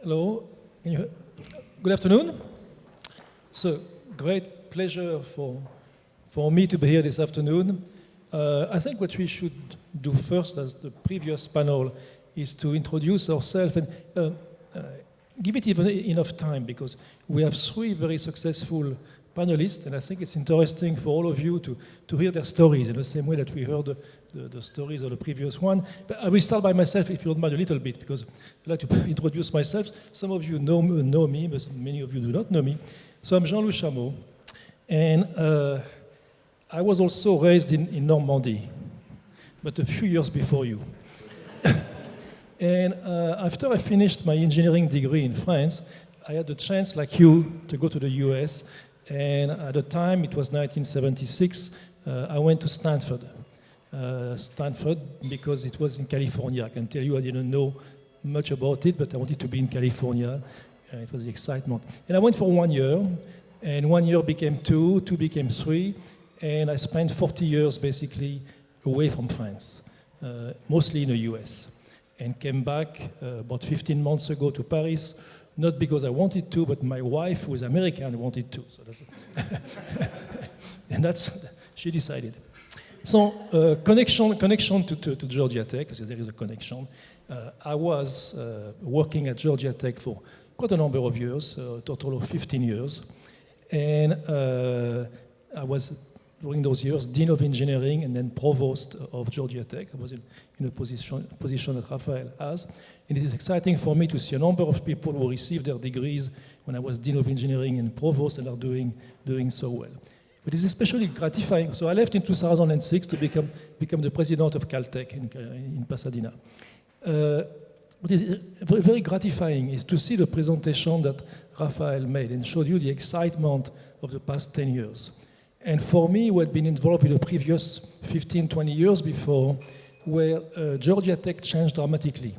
Hello. Good afternoon. It's a great pleasure for me to be here this afternoon. I think what we should do first, as the previous panel, is to introduce ourselves and give it even enough time, because we have three very successful panelists, and I think it's interesting for all of you to hear their stories in the same way that we heard the stories of the previous one. But I will start by myself, if you don't mind, a little bit, because I'd like to introduce myself. Some of you know me, but many of you do not know me. So I'm Jean-Louis Chameau, and I was also raised in Normandy, but a few years before you. And after I finished my engineering degree in France, I had the chance, like you, to go to the US. And at the time, it was 1976, I went to Stanford. Stanford, because it was in California. I can tell you I didn't know much about it, but I wanted to be in California. It was the excitement. And I went for 1 year, and 1 year became two became three, and I spent 40 years basically away from France, mostly in the US. And came back about 15 months ago to Paris, not because I wanted to, but my wife, who is American, wanted to. So that's she decided. So connection to Georgia Tech, because there is a connection. I was working at Georgia Tech for quite a number of years, a total of 15 years. And I was, during those years, Dean of Engineering and then Provost of Georgia Tech. I was in a position that Raphael has. And it is exciting for me to see a number of people who received their degrees when I was Dean of Engineering and Provost and are doing so well. But it's especially gratifying. So I left in 2006 to become the president of Caltech in Pasadena. What is very gratifying is to see the presentation that Raphael made and showed you the excitement of the past 10 years. And for me, who had been involved in the previous 15, 20 years before, where Georgia Tech changed dramatically.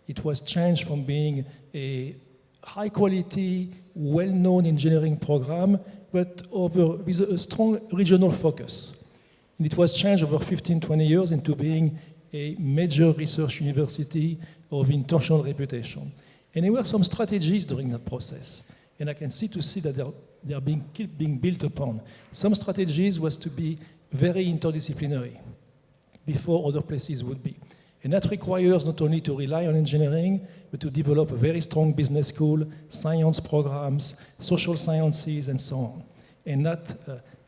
It was changed from being a high-quality, well-known engineering program, but with a strong regional focus. And it was changed over 15, 20 years into being a major research university of international reputation. And there were some strategies during that process. And I can see that they are being built upon. Some strategies was to be very interdisciplinary before other places would be. And that requires not only to rely on engineering, but to develop a very strong business school, science programs, social sciences, and so on. And that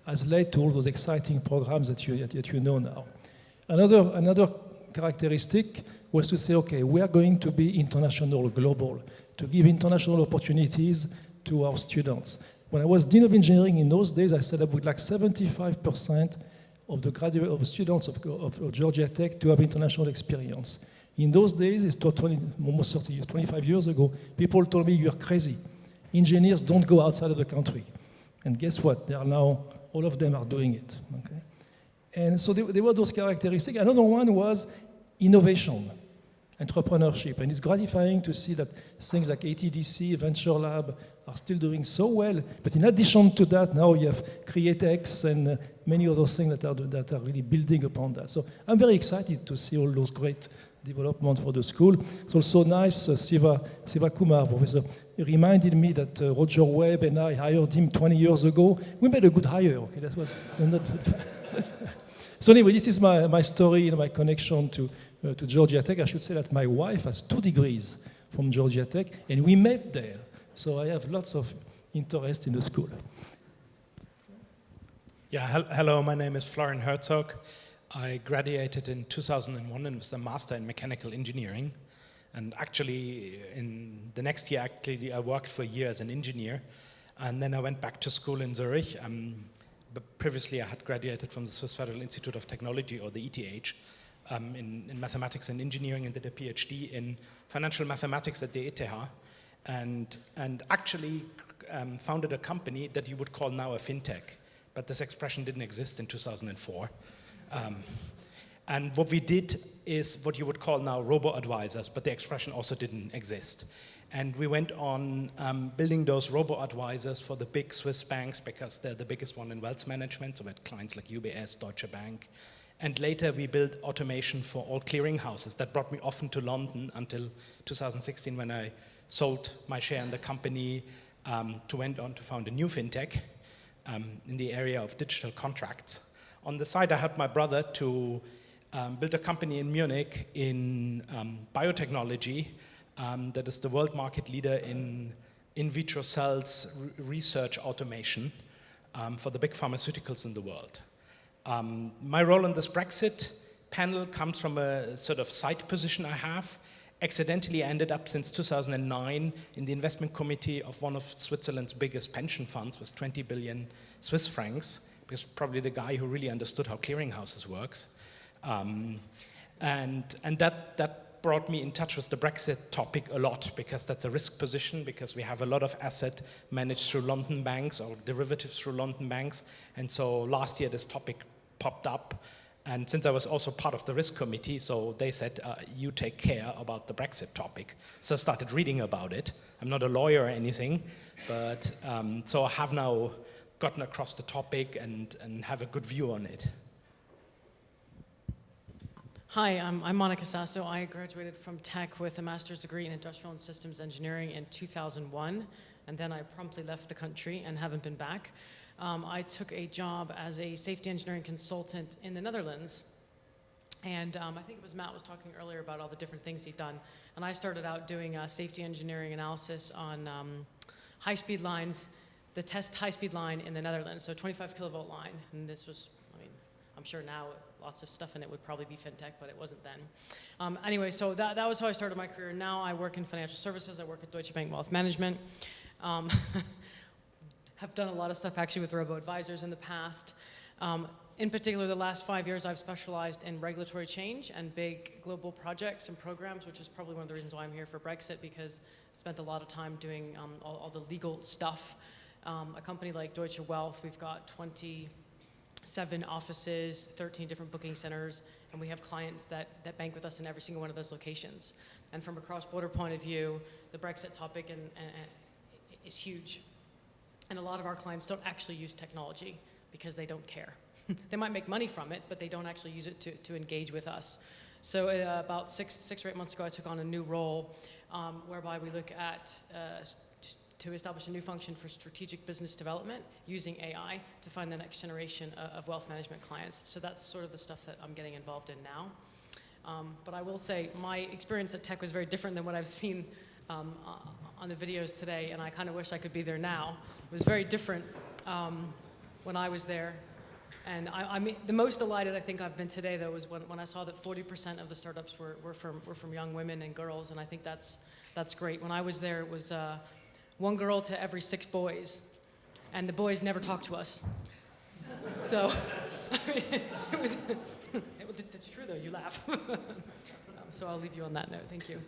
has led to all those exciting programs that you know now. Another characteristic was to say, okay, we are going to be international, global, to give international opportunities to our students. When I was Dean of Engineering in those days, I said I would like 75% of the students of Georgia Tech to have international experience. In those days, it's almost 30 years, 25 years ago, people told me, you're crazy. Engineers don't go outside of the country. And guess what? They are now, all of them are doing it. Okay? And so there were those characteristics. Another one was innovation, entrepreneurship. And it's gratifying to see that things like ATDC, Venture Lab, are still doing so well. But in addition to that, now you have CreateX and many other things that are really building upon that. So I'm very excited to see all those great developments for the school. It's also nice, Siva Kumar, professor, reminded me that Roger Webb and I hired him 20 years ago. We made a good hire. Okay, that was not. So anyway, this is my story and my connection to Georgia Tech. I should say that my wife has 2 degrees from Georgia Tech, and we met there. So I have lots of interest in the school. Yeah, hello, my name is Florian Herzog. I graduated in 2001 and was a master in mechanical engineering. And actually, in the next year, I worked for a year as an engineer. And then I went back to school in Zurich. But previously, I had graduated from the Swiss Federal Institute of Technology, or the ETH, in mathematics and engineering, and did a PhD in financial mathematics at the ETH. And actually founded a company that you would call now a fintech. But this expression didn't exist in 2004. And what we did is what you would call now robo-advisors, but the expression also didn't exist. And we went on building those robo-advisors for the big Swiss banks, because they're the biggest one in wealth management. So we had clients like UBS, Deutsche Bank, And later we built automation for all clearinghouses. That brought me often to London until 2016 when I sold my share in the company to went on to found a new fintech in the area of digital contracts. On the side, I helped my brother to build a company in Munich in biotechnology that is the world market leader in vitro cells research automation for the big pharmaceuticals in the world. My role on this Brexit panel comes from a sort of side position I have. Accidentally, I ended up since 2009 in the investment committee of one of Switzerland's biggest pension funds with 20 billion Swiss francs, because probably the guy who really understood how clearinghouses works. And that brought me in touch with the Brexit topic a lot, because that's a risk position, because we have a lot of asset managed through London banks or derivatives through London banks. And so last year this topic popped up. And since I was also part of the risk committee, so they said, you take care about the Brexit topic. So I started reading about it. I'm not a lawyer or anything, but so I have now gotten across the topic and have a good view on it. Hi, I'm Monica Sasso. I graduated from Tech with a master's degree in industrial and systems engineering in 2001, and then I promptly left the country and haven't been back. I took a job as a safety engineering consultant in the Netherlands, and I think it was Matt was talking earlier about all the different things he'd done, and I started out doing safety engineering analysis on high-speed lines, the test high-speed line in the Netherlands, so 25 kilovolt line, and this was, I mean, I'm sure now lots of stuff in it would probably be fintech, but it wasn't then. Anyway, so that was how I started my career. Now I work in financial services. I work at Deutsche Bank Wealth Management. Have done a lot of stuff actually with robo-advisors in the past. In particular, the last 5 years, I've specialized in regulatory change and big global projects and programs, which is probably one of the reasons why I'm here for Brexit, because I spent a lot of time doing all the legal stuff. A company like Deutsche Wealth, we've got 27 offices, 13 different booking centers, and we have clients that bank with us in every single one of those locations. And from a cross-border point of view, the Brexit topic is huge. And a lot of our clients don't actually use technology because they don't care. They might make money from it, but they don't actually use it to engage with us. So about six or 8 months ago, I took on a new role whereby we look at to establish a new function for strategic business development using AI to find the next generation of wealth management clients. So that's sort of the stuff that I'm getting involved in now. But I will say my experience at Tech was very different than what I've seen on the videos today, and I kind of wish I could be there now. It was very different when I was there. And I mean, the most delighted I think I've been today, though, was when I saw that 40% of the startups were from young women and girls, and I think that's great. When I was there, it was 1 girl to every 6 boys, and the boys never talked to us. So, I mean, it's true though, you laugh. So I'll leave you on that note, thank you.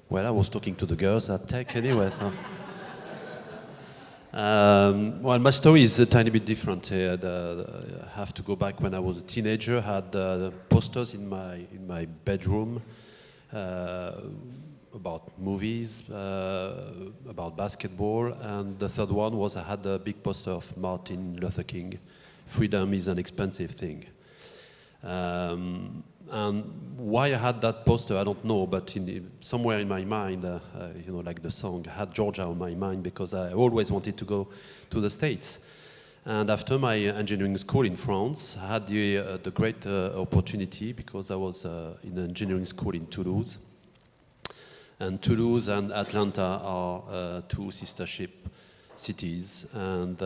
Well, I was talking to the girls at Tech anyway, so. Well, my story is a tiny bit different. I have to go back when I was a teenager. I had posters in my bedroom about movies, about basketball, and the third one was I had a big poster of Martin Luther King. Freedom is an expensive thing. And why I had that poster, I don't know, but somewhere in my mind, like the song, I had Georgia on my mind because I always wanted to go to the States. And after my engineering school in France, I had the great opportunity because I was in an engineering school in Toulouse. And Toulouse and Atlanta are 2 sister ship cities, and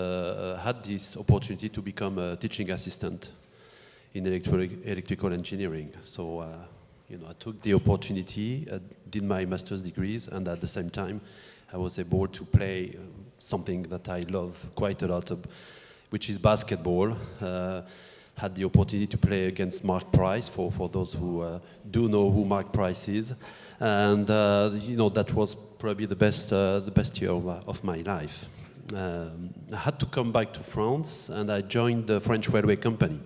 had this opportunity to become a teaching assistant in electrical engineering. So, I took the opportunity, did my master's degrees, and at the same time, I was able to play something that I love quite a lot, which is basketball. Had the opportunity to play against Mark Price, for those who do know who Mark Price is. And, that was probably the best year of my life. I had to come back to France, and I joined the French railway company.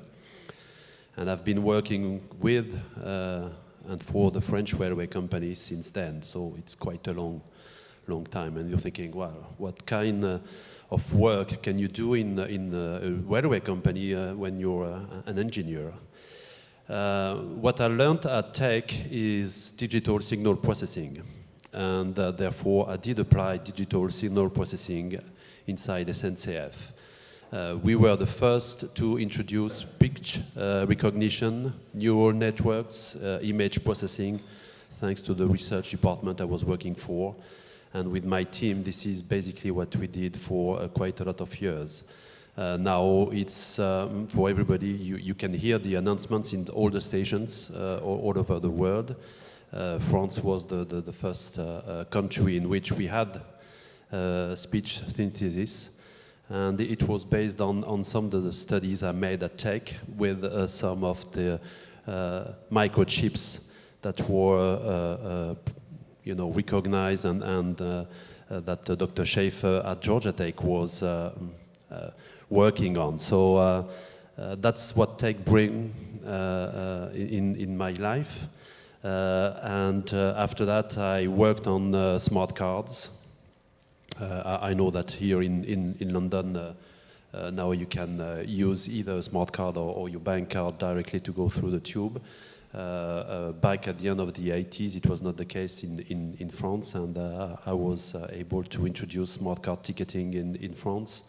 And I've been working with and for the French railway company since then, so it's quite a long long time, and you're thinking, well, what kind of work can you do in a railway company when you're an engineer? What I learned at Tech is digital signal processing, and therefore I did apply digital signal processing inside SNCF. We were the first to introduce speech recognition, neural networks, image processing, thanks to the research department I was working for. And with my team, this is basically what we did for quite a lot of years. Now it's for everybody, you can hear the announcements in all the stations all over the world. France was the first country in which we had speech synthesis. And it was based on some of the studies I made at Tech with some of the microchips that were recognized and that Dr. Schaefer at Georgia Tech was working on. So that's what Tech bring in my life. And after that, I worked on smart cards. I know that here in London, now you can use either a smart card or your bank card directly to go through the tube. Back at the end of the 80s, it was not the case in France, and I was able to introduce smart card ticketing in France.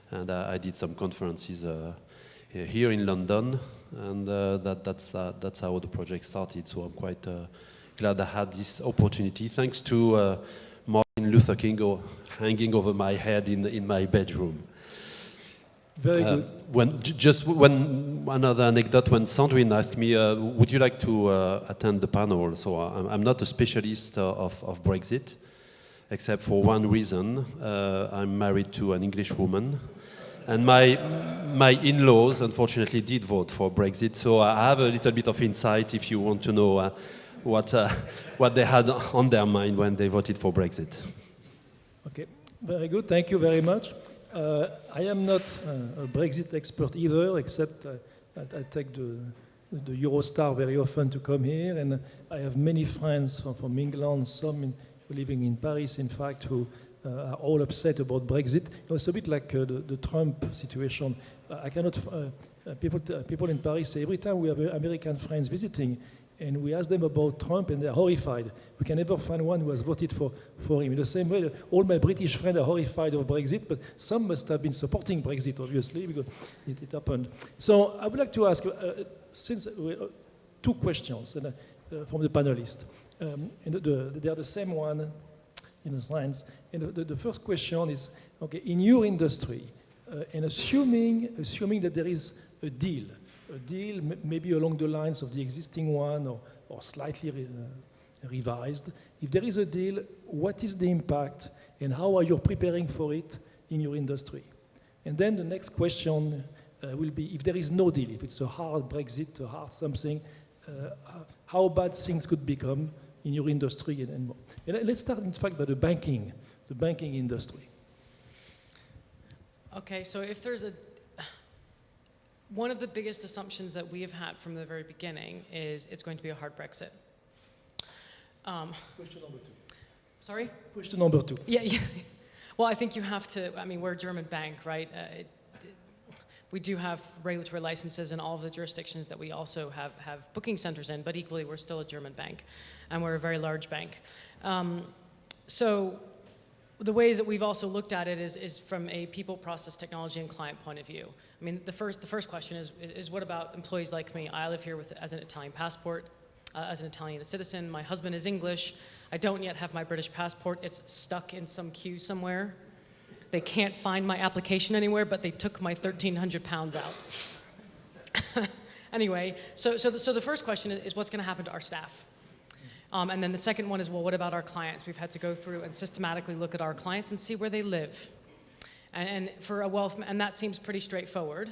And I did some conferences here in London, and that's how the project started. So I'm quite glad I had this opportunity, thanks to Martin Luther King hanging over my head in my bedroom. Very good. When another anecdote, when Sandrine asked me, would you like to attend the panel? So I'm not a specialist of Brexit, except for one reason. I'm married to an English woman, and my in-laws, unfortunately, did vote for Brexit. So I have a little bit of insight if you want to know what they had on their mind when they voted for Brexit. Okay, very good. Thank you very much. I am not a Brexit expert either, except that I take the Eurostar very often to come here, and I have many friends from England, some living in Paris, in fact, who are all upset about Brexit. It's a bit like the Trump situation. I cannot. People in Paris say every time we have American friends visiting, and we ask them about Trump, and they're horrified. We can never find one who has voted for him. In the same way, all my British friends are horrified of Brexit, but some must have been supporting Brexit, obviously, because it happened. So I would like to ask, two questions from the panelists. They are the same one in a sense. And the first question is, okay, in your industry, and assuming that there is a deal maybe along the lines of the existing one or slightly revised. If there is a deal, what is the impact and how are you preparing for it in your industry? And then the next question will be, if there is no deal, if it's a hard Brexit, a hard something, how bad things could become in your industry and more. And let's start, in fact, by the banking industry. Okay, so if there's one of the biggest assumptions that we have had from the very beginning is it's going to be a hard Brexit. Question number two. Sorry? Question number two. Yeah. Well, I think you have to, we're a German bank, right? We do have regulatory licenses in all of the jurisdictions that we also have booking centers in, but equally we're still a German bank, and we're a very large bank. So the ways that we've also looked at it is from a people, process, technology, and client point of view. The first question is what about employees like me? I live here as an Italian passport, as an Italian citizen. My husband is English. I don't yet have my British passport. It's stuck in some queue somewhere. They can't find my application anywhere, but they took my 1,300 pounds out. Anyway, so the first question is what's going to happen to our staff? And then the second one is, well, what about our clients? We've had to go through and systematically look at our clients and see where they live. And for a wealth, and that seems pretty straightforward,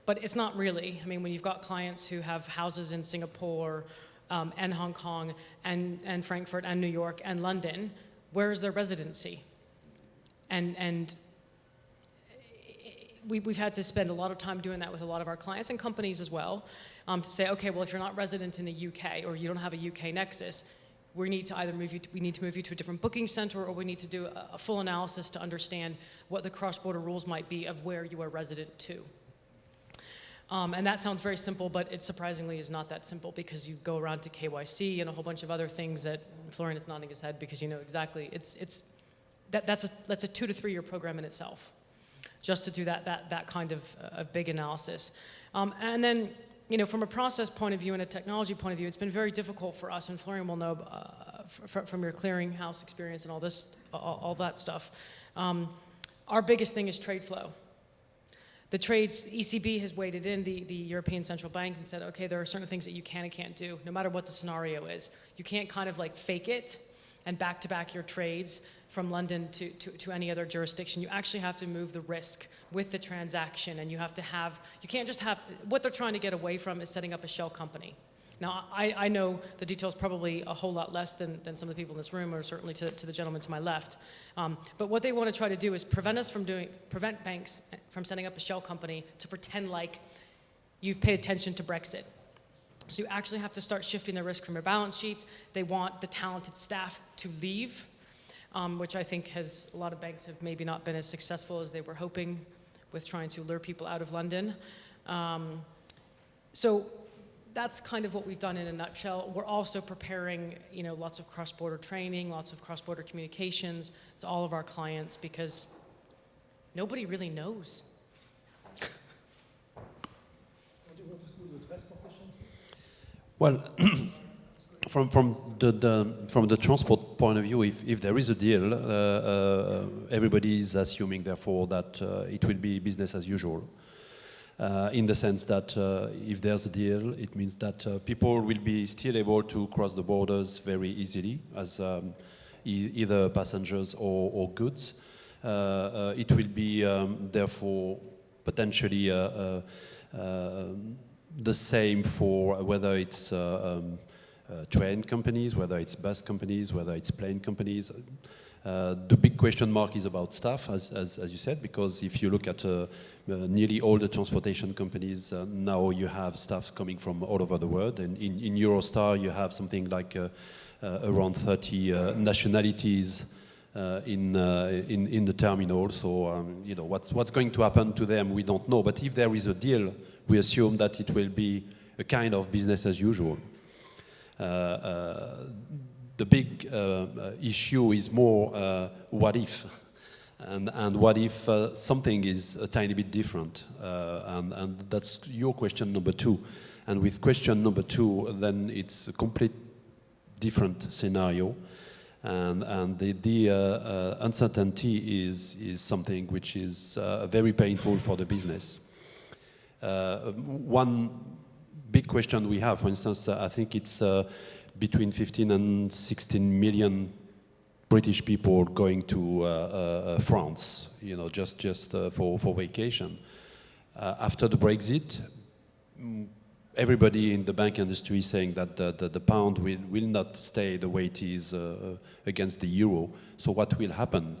but it's not really. When you've got clients who have houses in Singapore and Hong Kong and Frankfurt and New York and London, where is their residency? And we've had to spend a lot of time doing that with a lot of our clients and companies as well, to say, okay, well, if you're not resident in the UK or you don't have a UK nexus, we need to either move you to a different booking center, or we need to do a full analysis to understand what the cross-border rules might be of where you are resident to. And that sounds very simple, but it surprisingly is not that simple, because you go around to KYC and a whole bunch of other things that Florian is nodding his head because you know exactly. That's a 2 to 3 year program in itself, just to do that kind of big analysis. And then, you know, from a process point of view and a technology point of view, it's been very difficult for us, and Florian will know from your clearinghouse experience and all that stuff. Our biggest thing is trade flow. The trades, ECB has waded in, the European Central Bank, and said, okay, there are certain things that you can and can't do, no matter what the scenario is. You can't kind of like fake it and back-to-back your trades from London to any other jurisdiction. You actually have to move the risk with the transaction, and you can't just have, what they're trying to get away from is setting up a shell company. Now, I know the details probably a whole lot less than some of the people in this room, or certainly to the gentleman to my left. But what they want to try to do is prevent banks from setting up a shell company to pretend like you've paid attention to Brexit. So you actually have to start shifting the risk from your balance sheets. They want the talented staff to leave, which I think a lot of banks have maybe not been as successful as they were hoping with trying to lure people out of London. So that's kind of what we've done in a nutshell. We're also preparing, you know, lots of cross-border training, lots of cross-border communications to all of our clients, because nobody really knows. Well, from the transport point of view, if there is a deal, everybody is assuming, therefore, that it will be business as usual. In the sense that if there's a deal, it means that people will be still able to cross the borders very easily as either passengers or goods. It will be, therefore, potentially the same for whether it's train companies, whether it's bus companies, whether it's plane companies. The big question mark is about staff, as you said, because if you look at nearly all the transportation companies, now you have staff coming from all over the world. And in Eurostar, you have something like around 30 nationalities in the terminal. So, you know, what's going to happen to them, we don't know. But if there is a deal, we assume that it will be a kind of business as usual. The big issue is more what if, and what if something is a tiny bit different, and that's your question number 2. And with question number 2, then it's a complete different scenario, and the uncertainty is something which is very painful for the business. One big question we have, for instance, I think it's between 15 and 16 million British people going to France, you know, just for vacation. After the Brexit, everybody in the bank industry is saying that the pound will not stay the way it is against the euro. So what will happen?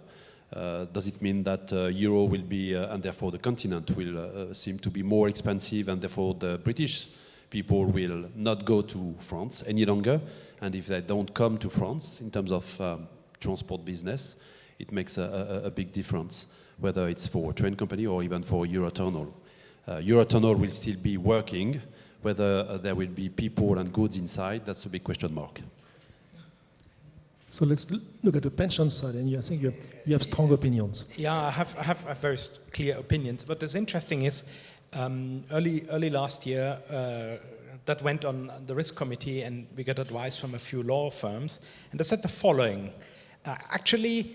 Does it mean that euro will be, and therefore the continent will seem to be more expensive, and therefore the British people will not go to France any longer? And if they don't come to France in terms of transport business, it makes a big difference, whether it's for a train company or even for Eurotunnel. Eurotunnel will still be working. Whether there will be people and goods inside, that's a big question mark. So let's look at the pension side, and I think you have strong opinions. Yeah, I have very clear opinions. What is interesting is early last year, that went on the risk committee, and we got advice from a few law firms, and they said the following. Actually,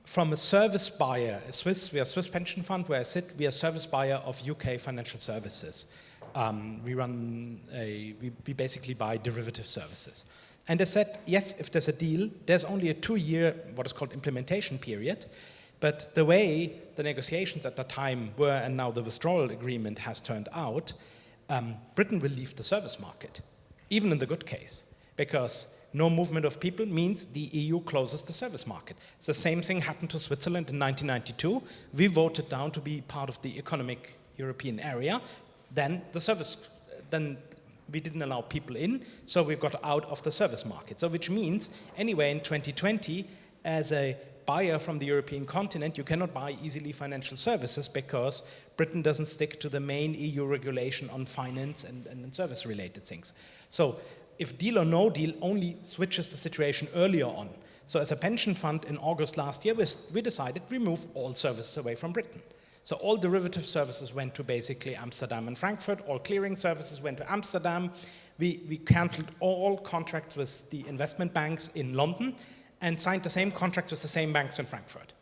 from a service buyer, we are a Swiss pension fund where I sit, we are a service buyer of UK financial services. We basically buy derivative services. And they said, yes, if there's a deal, there's only a 2-year, what is called implementation period, but the way the negotiations at that time were, and now the withdrawal agreement has turned out, Britain will leave the service market, even in the good case, because no movement of people means the EU closes the service market. The same thing happened to Switzerland in 1992. We voted down to be part of the economic European area. Then we didn't allow people in, so we got out of the service market. So which means, anyway, in 2020, as a buyer from the European continent, you cannot buy easily financial services because Britain doesn't stick to the main EU regulation on finance and service-related things. So if deal or no deal only switches the situation earlier on. So as a pension fund in August last year, we decided to remove all services away from Britain. So all derivative services went to basically Amsterdam and Frankfurt, all clearing services went to Amsterdam. We cancelled all contracts with the investment banks in London and signed the same contracts with the same banks in Frankfurt.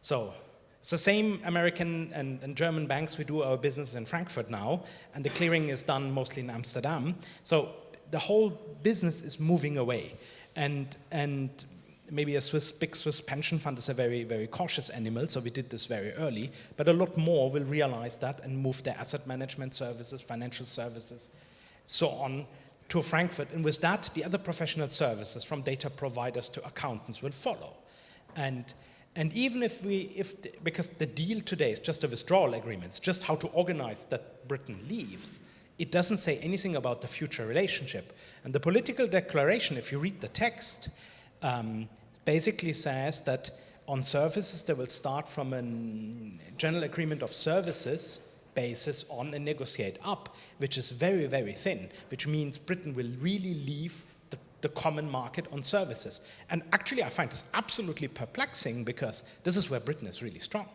So it's the same American and German banks. We do our business in Frankfurt now, and the clearing is done mostly in Amsterdam. So the whole business is moving away. And maybe a big Swiss pension fund is a very, very cautious animal, so we did this very early, but a lot more will realize that and move their asset management services, financial services, so on, to Frankfurt. And with that, the other professional services, from data providers to accountants, will follow. And even because the deal today is just a withdrawal agreement, it's just how to organize that Britain leaves, it doesn't say anything about the future relationship. And the political declaration, if you read the text, basically says that on services they will start from a general agreement of services basis on and negotiate up, which is very, very thin, which means Britain will really leave the common market on services. And actually I find this absolutely perplexing because this is where Britain is really strong.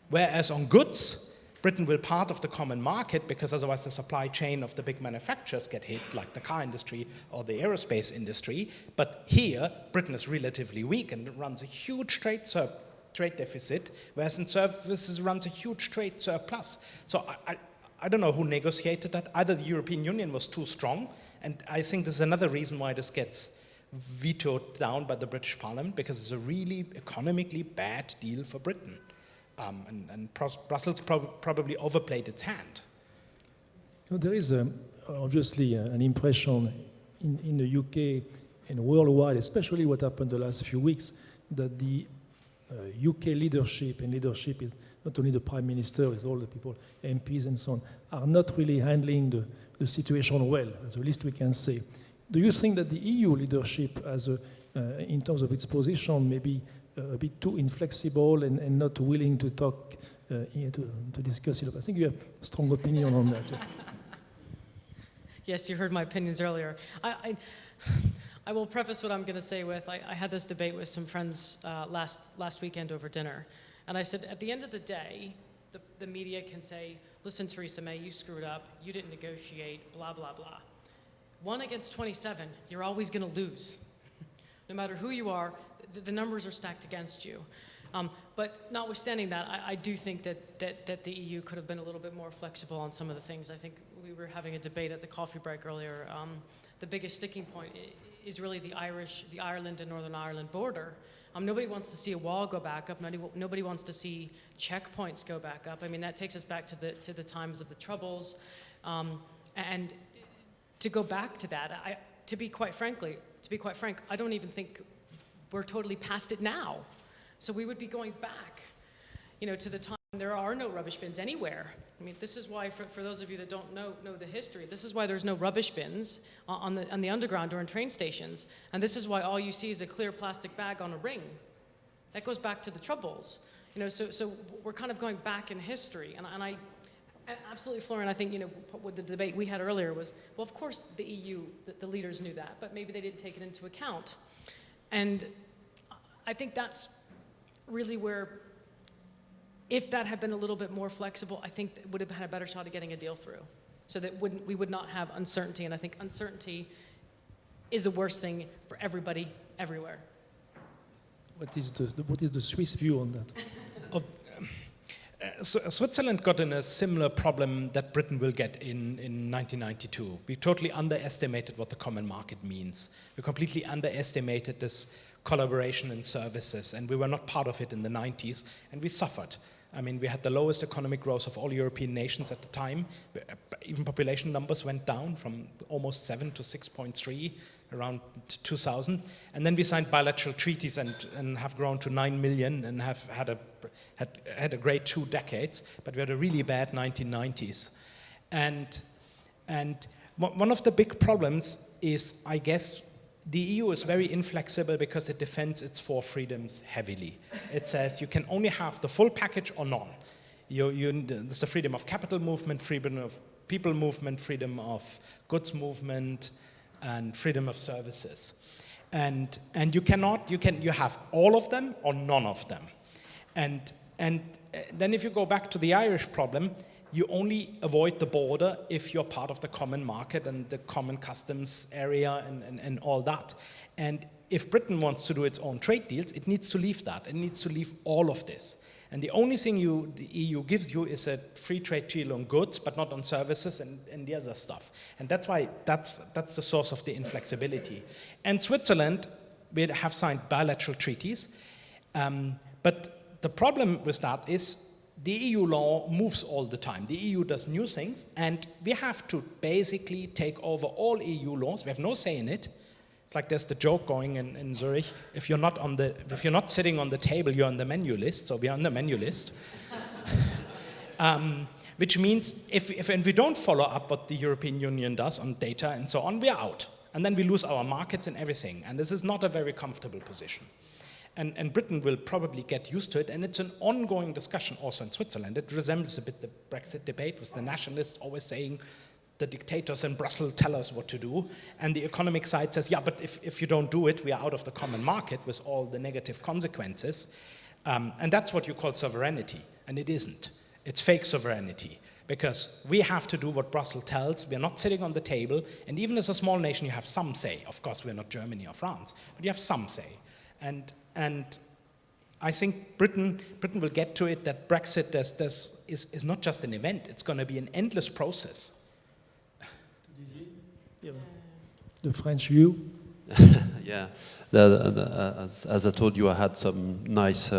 Whereas on goods, Britain will part of the common market because otherwise the supply chain of the big manufacturers get hit, like the car industry or the aerospace industry. But here, Britain is relatively weak and runs a huge trade deficit, whereas in services runs a huge trade surplus. So I don't know who negotiated that. Either the European Union was too strong, and I think this is another reason why this gets vetoed down by the British Parliament, because it's a really economically bad deal for Britain. And Brussels probably overplayed its hand. There is obviously an impression in the UK and worldwide, especially what happened the last few weeks, that the UK leadership, and leadership is not only the Prime Minister, it's all the people, MPs and so on, are not really handling the situation well, at least we can say. Do you think that the EU leadership, in terms of its position, maybe a bit too inflexible and not willing to talk, to discuss it? I think you have a strong opinion on that. Yes, you heard my opinions earlier. I will preface what I'm going to say with, I had this debate with some friends last weekend over dinner, and I said, at the end of the day, the media can say, listen, Theresa May, you screwed up, you didn't negotiate, blah, blah, blah. 1 against 27, you're always going to lose. No matter who you are, the numbers are stacked against you. But notwithstanding that, I do think that the EU could have been a little bit more flexible on some of the things. I think we were having a debate at the coffee break earlier. The biggest sticking point is really the Ireland and Northern Ireland border. Nobody wants to see a wall go back up. Nobody wants to see checkpoints go back up. I mean, that takes us back to the times of the Troubles. And to go back to that, to be quite frank, I don't even think we're totally past it now. So we would be going back, to the time there are no rubbish bins anywhere. I mean, this is why, for those of you that don't know the history, this is why there's no rubbish bins on the underground or in train stations. And this is why all you see is a clear plastic bag on a ring. That goes back to the Troubles. So we're kind of going back in history. And absolutely, Florian, I think, with the debate we had earlier was, well, of course the EU, the leaders knew that, but maybe they didn't take it into account. And I think that's really where, if that had been a little bit more flexible, I think it would have had a better shot at getting a deal through, so that we would not have uncertainty. And I think uncertainty is the worst thing for everybody, everywhere. What is the Swiss view on that? Switzerland got in a similar problem that Britain will get in 1992. We totally underestimated what the common market means. We completely underestimated this collaboration in services, and we were not part of it in the 90s, and we suffered. I mean, we had the lowest economic growth of all European nations at the time. Even population numbers went down from almost 7 to 6.3 around 2000. And then we signed bilateral treaties and have grown to 9 million and have had a great 2 decades, but we had a really bad 1990s. And One of the big problems is, I guess, the EU is very inflexible because it defends its four freedoms heavily. It says you can only have the full package or none. There's the freedom of capital movement, freedom of people movement, freedom of goods movement, and freedom of services. And you have all of them or none of them. And then if you go back to the Irish problem, you only avoid the border if you're part of the common market and the common customs area and all that. And if Britain wants to do its own trade deals, it needs to leave that. It needs to leave all of this. And the only thing the EU gives you is a free trade deal on goods, but not on services and the other stuff. And that's why that's the source of the inflexibility. And Switzerland, we have signed bilateral treaties, but the problem with that is the EU law moves all the time. The EU does new things, and we have to basically take over all EU laws. We have no say in it. It's like there's the joke going in Zurich: if you're not sitting on the table, you're on the menu list. So we are on the menu list, which means if we don't follow up what the European Union does on data and so on, we are out, and then we lose our markets and everything. And this is not a very comfortable position. And Britain will probably get used to it, and it's an ongoing discussion also in Switzerland. It resembles a bit the Brexit debate, with the nationalists always saying the dictators in Brussels tell us what to do, and the economic side says, yeah, but if you don't do it, we are out of the common market with all the negative consequences. And that's what you call sovereignty, and it isn't. It's fake sovereignty, because we have to do what Brussels tells. We're not sitting on the table, and even as a small nation, you have some say. Of course, we're not Germany or France, but you have some say. And I think Britain will get to it that Brexit is not just an event, it's going to be an endless process. The French view? Yeah, as I told you, I had some nice,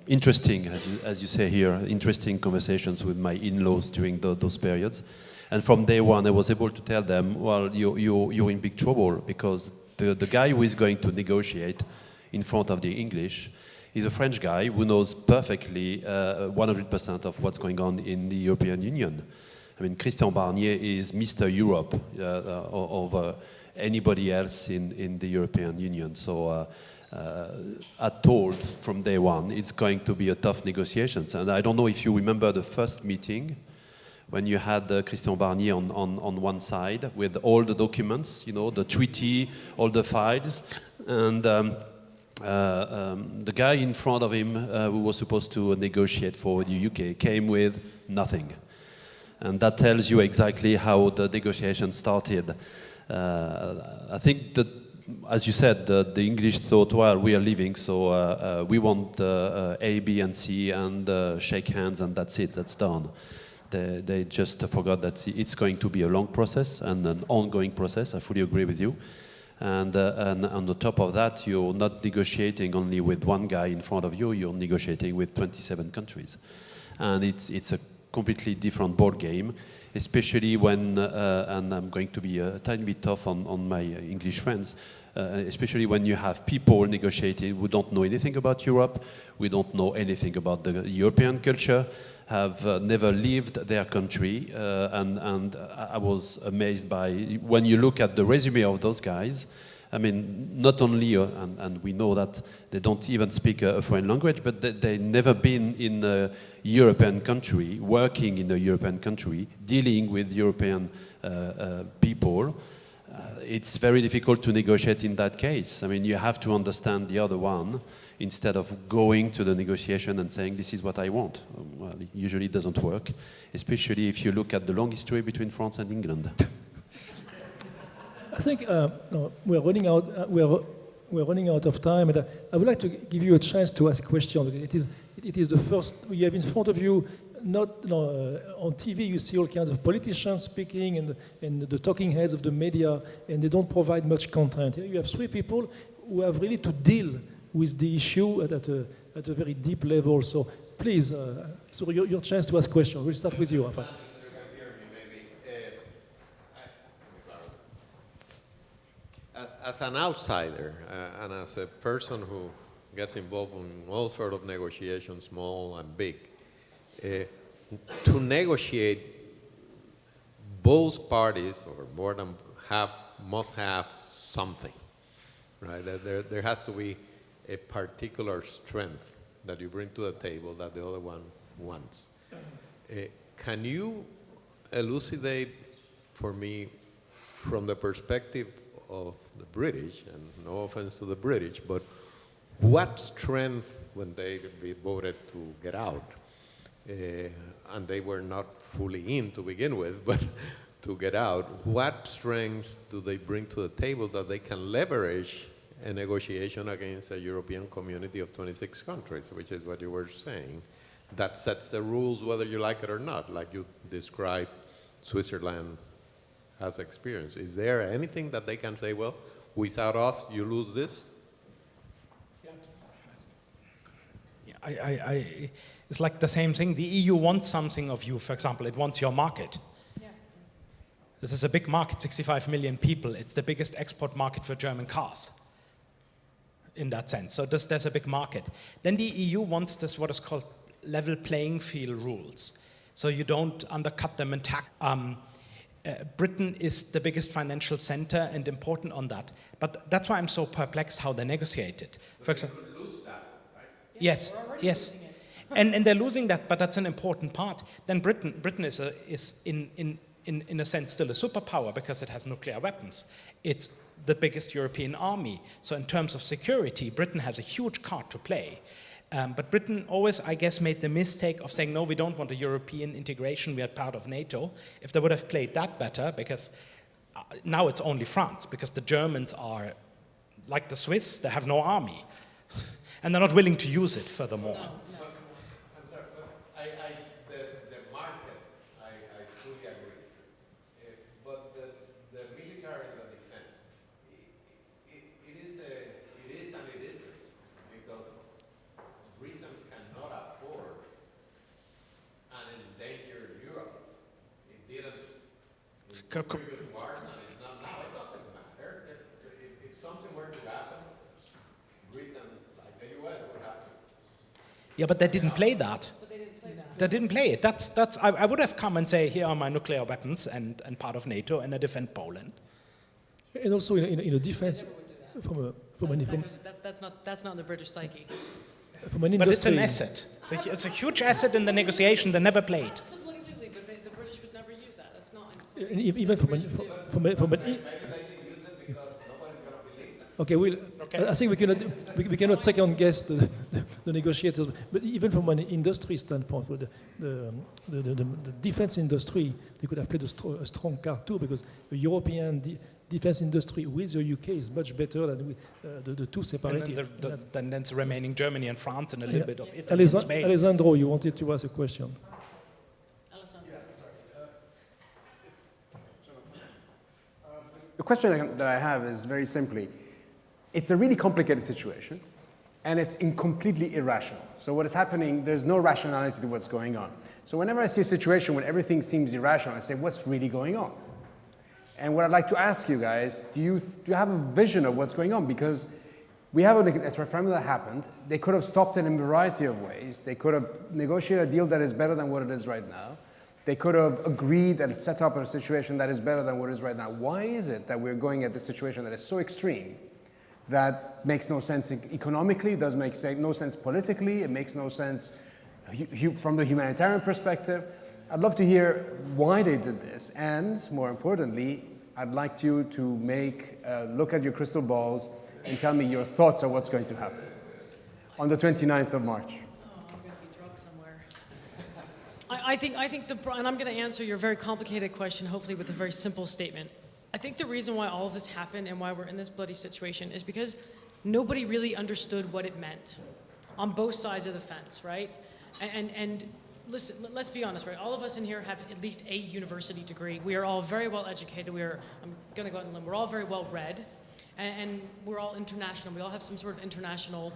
interesting, as you say here, interesting conversations with my in-laws during those periods. And from day one, I was able to tell them, well, you're in big trouble, because the guy who is going to negotiate in front of the English is a French guy who knows perfectly 100% of what's going on in the European Union. I mean, Christian Barnier is Mr. Europe over anybody else in the European Union. So I told from day one it's going to be a tough negotiations. And I don't know if you remember the first meeting when you had Christian Barnier on one side with all the documents, the treaty, all the files, and the guy in front of him who was supposed to negotiate for the UK came with nothing. And that tells you exactly how the negotiation started. I think that, as you said, the English thought, well, we are leaving, so we want A, B, and C, and shake hands, and that's it, that's done. They just forgot that it's going to be a long process and an ongoing process. I fully agree with you. And on the top of that, you're not negotiating only with one guy in front of you, you're negotiating with 27 countries. And it's a completely different ball game, especially when, and I'm going to be a tiny bit tough on my English friends, especially when you have people negotiating who don't know anything about Europe, we don't know anything about the European culture, have never lived their country, and I was amazed by, when you look at the resume of those guys, I mean, not only, and we know that they don't even speak a foreign language, but they've never been in a European country, working in a European country, dealing with European people. It's very difficult to negotiate in that case. I mean, you have to understand the other one instead of going to the negotiation and saying, this is what I want. Well, it usually doesn't work, especially if you look at the long history between France and England. I think we're running out. We're running out of time, and I would like to give you a chance to ask questions. It is the first you have in front of you. Not on TV, you see all kinds of politicians speaking and the talking heads of the media, and they don't provide much content. Here you have three people who have really to deal with the issue at a very deep level. So please, so your chance to ask questions. We'll start with you, Rafa. As an outsider and as a person who gets involved in all sorts of negotiations, small and big, to negotiate both parties, or more than half, must have something, right? There has to be a particular strength that you bring to the table that the other one wants. Can you elucidate for me, from the perspective of the British, and no offense to the British, but what strength, when they voted to get out, and they were not fully in to begin with, but to get out, what strengths do they bring to the table that they can leverage a negotiation against a European community of 26 countries, which is what you were saying, that sets the rules whether you like it or not, like you described Switzerland has experience. Is there anything that they can say, well, without us, you lose this? It's like the same thing. The EU wants something of you. For example, it wants your market. Yeah. This is a big market, 65 million people. It's the biggest export market for German cars, in that sense. So there's a big market. Then the EU wants this, what is called level playing field rules. So you don't undercut them and Britain is the biggest financial center and important on that. But that's why I'm so perplexed how they negotiated. For example, yes, yes. And they're losing that, but that's an important part. Then Britain is in a sense still a superpower because it has nuclear weapons. It's the biggest European army. So in terms of security, Britain has a huge card to play. But Britain always, I guess, made the mistake of saying, no, we don't want a European integration, we are part of NATO. If they would have played that better, because now it's only France, because the Germans are like the Swiss, they have no army. And they're not willing to use it furthermore. I'm sorry, the market, I fully agree. But the military and the defense, it is and it isn't, because Britain cannot afford and endanger Europe. It didn't in previous wars, and it's not now. It doesn't matter. If something were to happen, Britain, like the US, would have to. Yeah, but they didn't play that. But they didn't play that. They didn't play it. I would have come and say, here are my nuclear weapons and part of NATO, and I defend Poland. And also in a defense, That's not in the British psyche. from an But it's industry. an asset. It's a huge asset in the negotiation they never played. Absolutely, but the British would never use that. That's not. Even from an okay, I think we cannot second guess the negotiators, but even from an industry standpoint, for the defense industry, they could have played a strong card too, because the European defense industry with the UK is much better than the two separated. And then there's remaining Germany and France and a little bit of Italy and Spain. Alessandro, you wanted to ask a question. The question that I have is very simply, it's a really complicated situation, and it's completely irrational. So what is happening, there's no rationality to what's going on. So whenever I see a situation where everything seems irrational, I say, what's really going on? And what I'd like to ask you guys, do you have a vision of what's going on? Because we have a referendum that happened. They could have stopped it in a variety of ways. They could have negotiated a deal that is better than what it is right now. They could have agreed and set up a situation that is better than what it is right now. Why is it that we're going at this situation that is so extreme, that makes no sense economically, it doesn't make no sense politically, it makes no sense from the humanitarian perspective? I'd love to hear why they did this, and more importantly, I'd like you to look at your crystal balls and tell me your thoughts on what's going to happen on the 29th of March. I'm going to be drunk somewhere. I think and I'm going to answer your very complicated question, hopefully with a very simple statement. I think the reason why all of this happened and why we're in this bloody situation is because nobody really understood what it meant on both sides of the fence, right? And listen, let's be honest, right? All of us in here have at least a university degree. We are all very well educated. I'm going to go out on a limb. We're all very well read, and we're all international. We all have some sort of international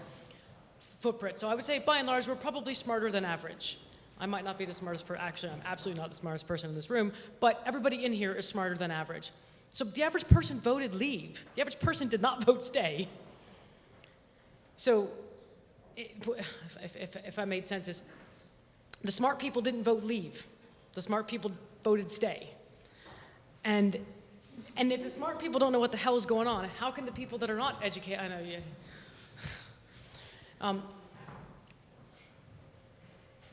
footprint. So I would say, by and large, we're probably smarter than average. I might not be the smartest person. Actually, I'm absolutely not the smartest person in this room, but everybody in here is smarter than average. So the average person voted leave. The average person did not vote stay. So if I made sense, is the smart people didn't vote leave. The smart people voted stay. And if the smart people don't know what the hell is going on, how can the people that are not educated, I know, yeah.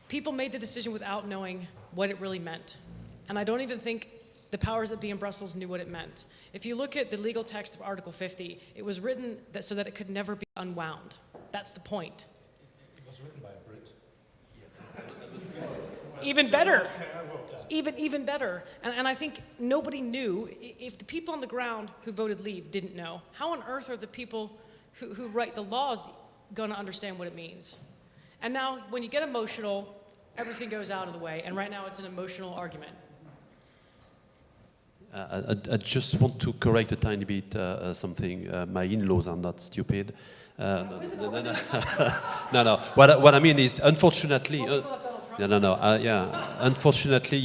People made the decision without knowing what it really meant. And I don't even think the powers that be in Brussels knew what it meant. If you look at the legal text of Article 50, it was written so that it could never be unwound. That's the point. It was written by a Brit. Even better. Even better. And I think nobody knew. If the people on the ground who voted leave didn't know, how on earth are the people who write the laws going to understand what it means? And now, when you get emotional, everything goes out of the way. And right now, it's an emotional argument. I just want to correct a tiny bit something. My in-laws are not stupid. No. What I mean is, unfortunately, unfortunately,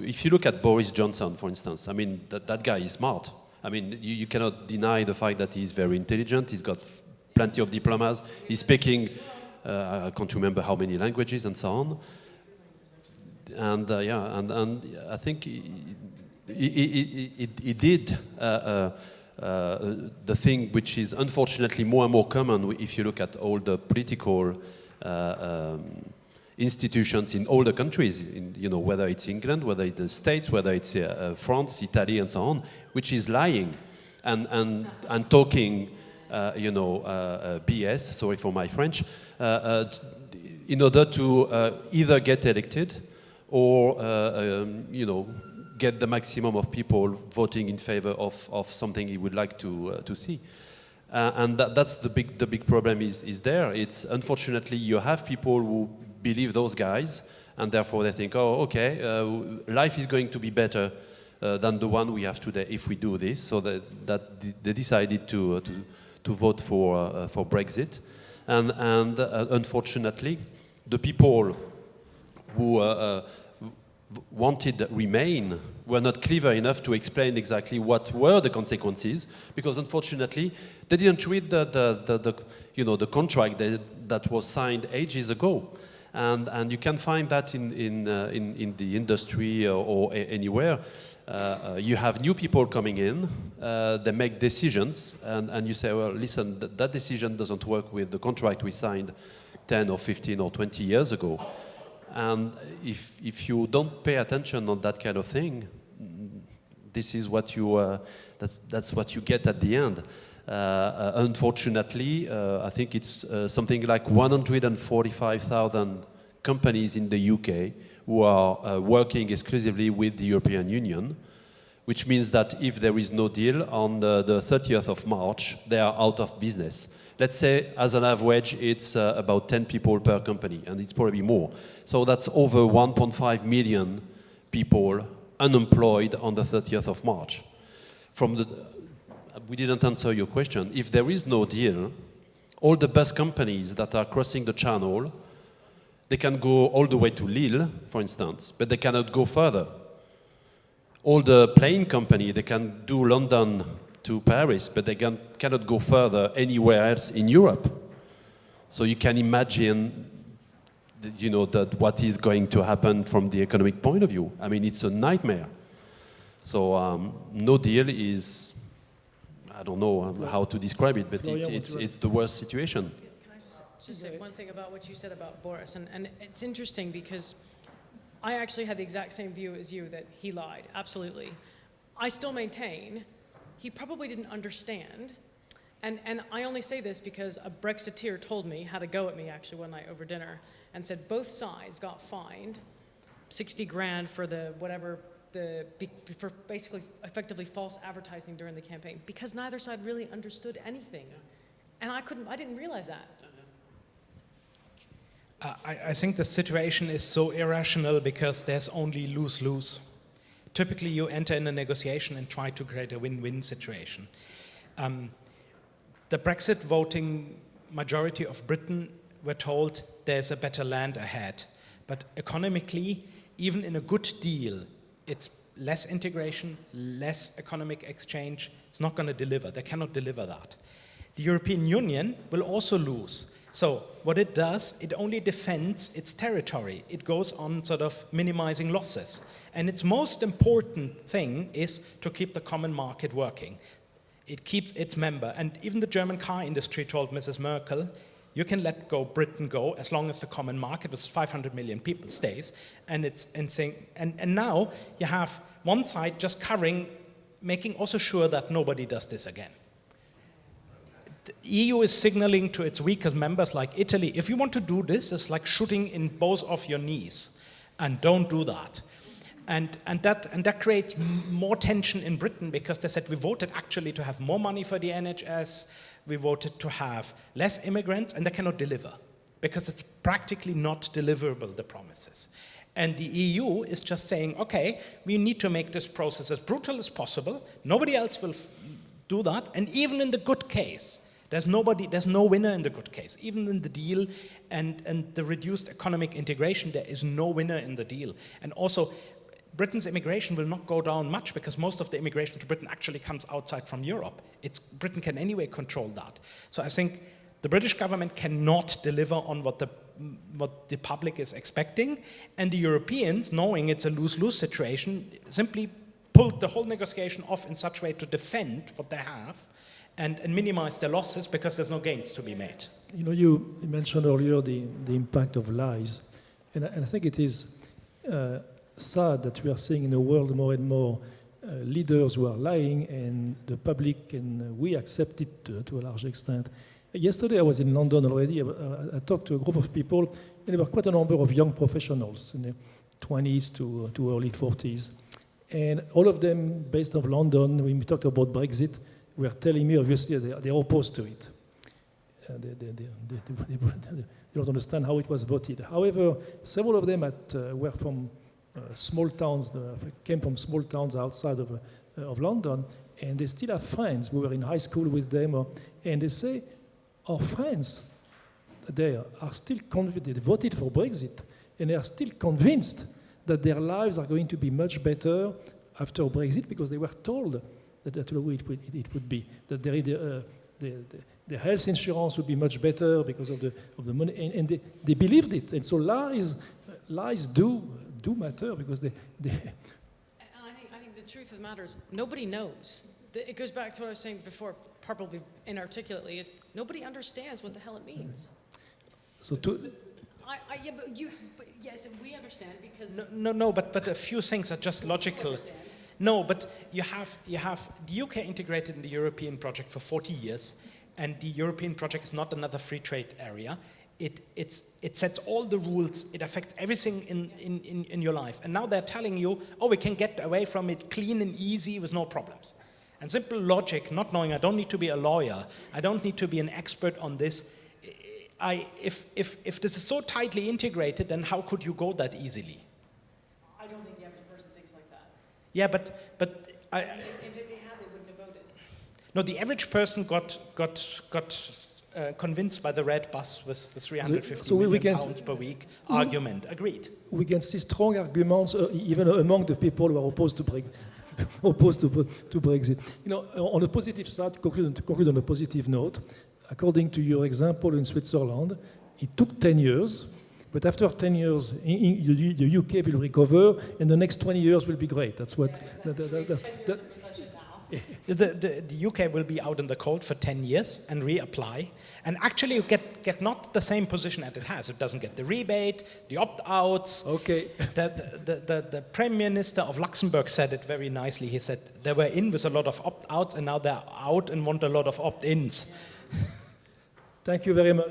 if you look at Boris Johnson, for instance, I mean, that guy is smart. I mean, you cannot deny the fact that he's very intelligent. He's got plenty of diplomas. He's speaking, I can't remember how many languages and so on. And I think he did the thing which is unfortunately more and more common if you look at all the political institutions in all the countries, whether it's England, whether it's the States, whether it's France, Italy, and so on, which is lying and talking, BS, sorry for my French, in order to either get elected or, get the maximum of people voting in favor of something he would like to see. And that's the big problem is there. It's unfortunately you have people who believe those guys, and therefore they think, oh, okay, life is going to be better than the one we have today if we do this. So that they decided to vote for Brexit, and unfortunately, the people who wanted Remain were not clever enough to explain exactly what were the consequences, because unfortunately they didn't read the contract that was signed ages ago, and you can find that in the industry or anywhere. You have new people coming in, they make decisions, and you say, well, listen, that decision doesn't work with the contract we signed 10 or 15 or 20 years ago. And if you don't pay attention on that kind of thing, this is what you that's what you get at the end. Unfortunately, I think it's something like 145,000 companies in the UK who are working exclusively with the European Union, which means that if there is no deal on the 30th of March, they are out of business. Let's say, as an average, it's about 10 people per company, and it's probably more. So that's over 1.5 million people unemployed on the 30th of March. We didn't answer your question. If there is no deal, all the bus companies that are crossing the channel, they can go all the way to Lille, for instance, but they cannot go further. All the plane company, they can do London to Paris, but they cannot go further anywhere else in Europe. So you can imagine, what is going to happen from the economic point of view. I mean, it's a nightmare. So no deal is, I don't know how to describe it, but it's the worst situation. Can I just say one thing about what you said about Boris? And it's interesting because I actually had the exact same view as you, that he lied, absolutely. I still maintain he probably didn't understand, and I only say this because a Brexiteer told me, had a go at me actually one night over dinner, and said both sides got fined 60 grand for for basically effectively false advertising during the campaign, because neither side really understood anything. And I didn't realize that. I think the situation is so irrational because there's only lose-lose. Typically, you enter in a negotiation and try to create a win-win situation. The Brexit voting majority of Britain were told there's a better land ahead. But economically, even in a good deal, it's less integration, less economic exchange. It's not going to deliver. They cannot deliver that. The European Union will also lose. So what it does, it only defends its territory. It goes on sort of minimizing losses. And its most important thing is to keep the common market working. It keeps its member. And even the German car industry told Mrs. Merkel, you can let Britain go as long as the common market, with 500 million people, stays. And now you have one side just covering, making also sure that nobody does this again. The EU is signaling to its weakest members like Italy, if you want to do this, it's like shooting in both of your knees, and don't do that. And that creates more tension in Britain, because they said we voted actually to have more money for the NHS, we voted to have less immigrants, and they cannot deliver, because it's practically not deliverable, the promises. And the EU is just saying, okay, we need to make this process as brutal as possible, nobody else will do that, and even in the good case, there's no winner in the good case. Even in the deal and the reduced economic integration, there is no winner in the deal. And also, Britain's immigration will not go down much, because most of the immigration to Britain actually comes outside from Europe. Britain can anyway control that. So I think the British government cannot deliver on what the public is expecting, and the Europeans, knowing it's a lose-lose situation, simply pulled the whole negotiation off in such a way to defend what they have and minimize their losses, because there's no gains to be made. You know, you mentioned earlier the impact of lies, and I think it is sad that we are seeing in the world more and more leaders who are lying, and the public, and we accept it to a large extent. Yesterday I was in London already. I talked to a group of people, and there were quite a number of young professionals in their 20s to early 40s. And all of them based off London. When we talked about Brexit, were telling me, obviously, they're opposed to it. They don't understand how it was voted. However, several of them were from small towns, came from small towns outside of London, and they still have friends. We were in high school with them, and they say, our friends there are still convinced, they voted for Brexit, and they are still convinced that their lives are going to be much better after Brexit, because they were told that's the way it would be, that the health insurance would be much better because of the money, and they believed it. And so lies do matter, because they I think the truth of the matter is nobody knows. It goes back to what I was saying before, probably inarticulately, is nobody understands what the hell it means. So yes, we understand, because No, but a few things are just logical. No, but you have the UK integrated in the European project for 40 years, and the European project is not another free trade area. It sets all the rules. It affects everything in your life. And now they're telling you, oh, we can get away from it clean and easy with no problems. And simple logic, not knowing, I don't need to be a lawyer, I don't need to be an expert on this. If this is so tightly integrated, then how could you go that easily? I don't think the average person thinks like that. Yeah, but If they had, they wouldn't have voted. no, the average person got convinced by the red bus with the 350 million pounds per week argument. Agreed. We can see strong arguments even among the people who are opposed to Brexit. You know, on the positive side, to conclude on a positive note, according to your example in Switzerland, it took 10 years, but after 10 years, the UK will recover, and the next 20 years will be great. That's what. The UK will be out in the cold for 10 years and reapply, and actually you get not the same position as it has. It doesn't get the rebate, the opt-outs. Okay. The Prime Minister of Luxembourg said it very nicely. He said they were in with a lot of opt-outs, and now they're out and want a lot of opt-ins. Thank you very much.